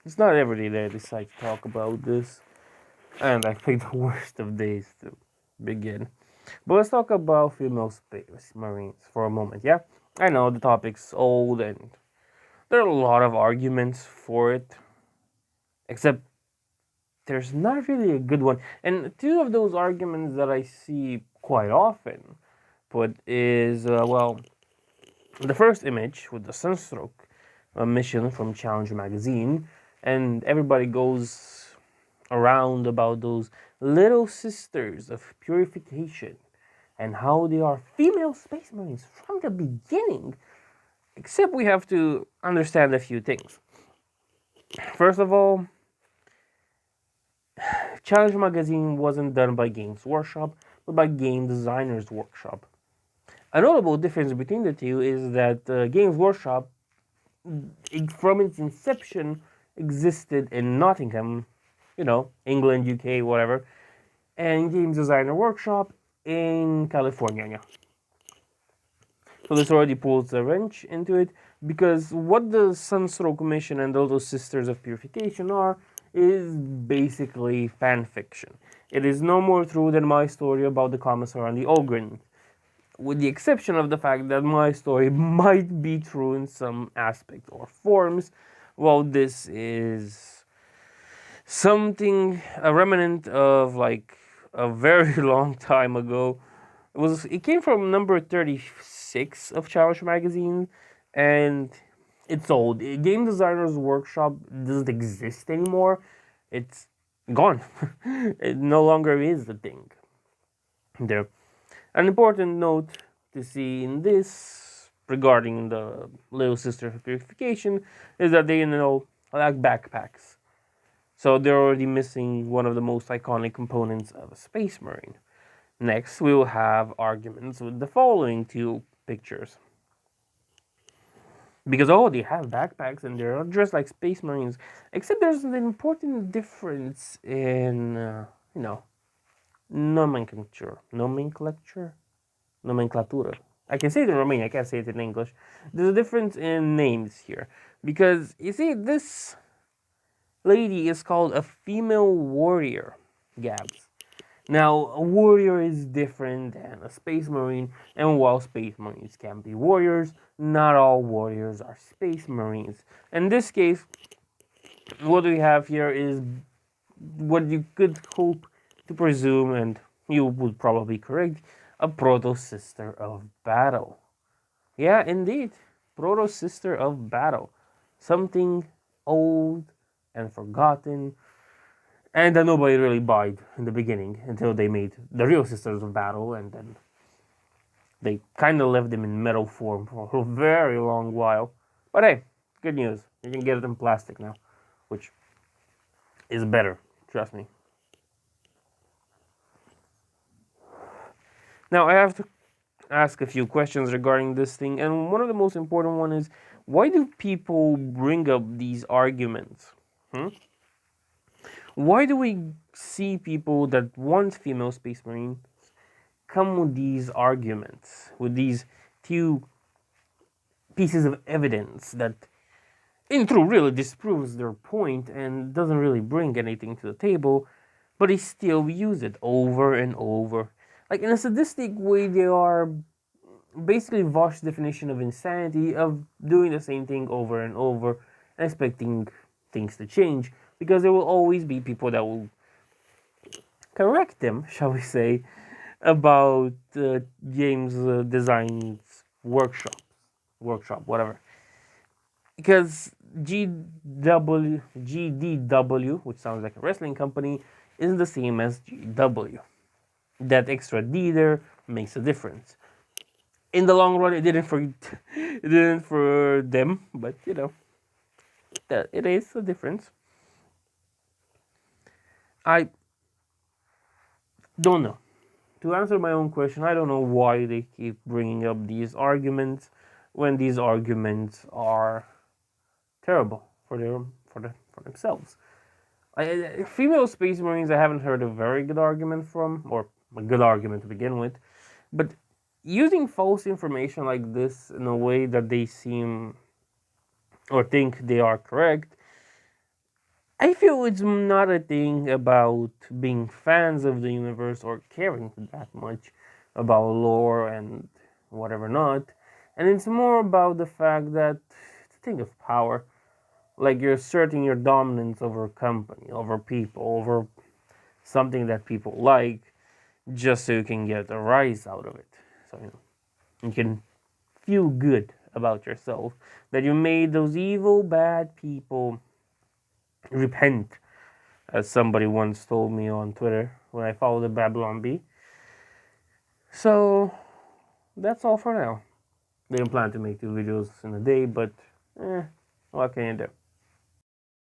It's not every day that I decide to talk about this, and I picked the worst of days to begin. But let's talk about female space marines for a moment, yeah? I know the topic's old and there are a lot of arguments for it, except there's not really a good one. And two of those arguments that I see quite often put is, well, the first image with the Sunstroke mission from Challenge magazine, and everybody goes around about those little sisters of purification and how they are female space marines from the beginning. Except we have to understand a few things. First of all, Challenge magazine wasn't done by Games Workshop, but by Game Designers Workshop. A notable difference between the two is that Games Workshop, from its inception, existed in Nottingham, England, UK, whatever, and Games Designer Workshop in California. So this already pulls a wrench into it, because what the Sunstroke mission and the Little Sisters of Purification are is basically fan fiction. It is no more true than my story about the Commissar and the Ogren, with the exception of the fact that my story might be true in some aspect or forms, while this is something, a remnant of like a very long time ago. It came from number 36 of Challenge magazine, and it's old. Game Designers Workshop doesn't exist anymore. It's gone. It no longer is a thing. There. An important note to see in this regarding the Little Sister Purification is that they lack backpacks. So they're already missing one of the most iconic components of a Space Marine. Next, we will have arguments with the following two pictures. Because, they have backpacks and they're dressed like Space Marines, except there's an important difference in, nomenclature. Nomenclatura. I can say it in Romanian, I can't say it in English. There's a difference in names here. Because, you see, this lady is called a female warrior, Gabs. Now, a warrior is different than a space marine, and while space marines can be warriors, not all warriors are space marines. In this case, what we have here is what you could hope to presume, and you would probably correct, a proto sister of battle. Yeah, indeed, proto sister of battle. Something old and forgotten, and that nobody really bought in the beginning until they made the real Sisters of Battle, and then they kind of left them in metal form for a very long while. But hey, good news. You can get it in plastic now, which is better, trust me. Now, I have to ask a few questions regarding this thing, and one of the most important one is, why do people bring up these arguments? Why do we see people that want female space marines come with these arguments, with these two pieces of evidence that, in truth, really disproves their point and doesn't really bring anything to the table, but they still use it over and over? Like, in a sadistic way, they are basically Vosh's definition of insanity, of doing the same thing over and over and expecting things to change, because there will always be people that will correct them, shall we say, about James Design's workshop, whatever. Because GDW, which sounds like a wrestling company, isn't the same as GW. That extra D there makes a difference. In the long run, it didn't for them, but it is a difference. I don't know. To answer my own question, I don't know why they keep bringing up these arguments when these arguments are terrible for themselves. Female space marines, I haven't heard a very good argument from, or a good argument to begin with, but using false information like this in a way that they seem or think they are correct I feel it's not a thing about being fans of the universe or caring that much about lore and whatever not, and it's more about the fact that it's a thing of power. Like you're asserting your dominance over a company, over people, over something that people like, just so you can get a rise out of it. So you can feel good about yourself that you made those evil, bad people repent, as somebody once told me on Twitter when I followed the Babylon Bee. So that's all for now. Didn't plan to make 2 videos in a day, but what can you do?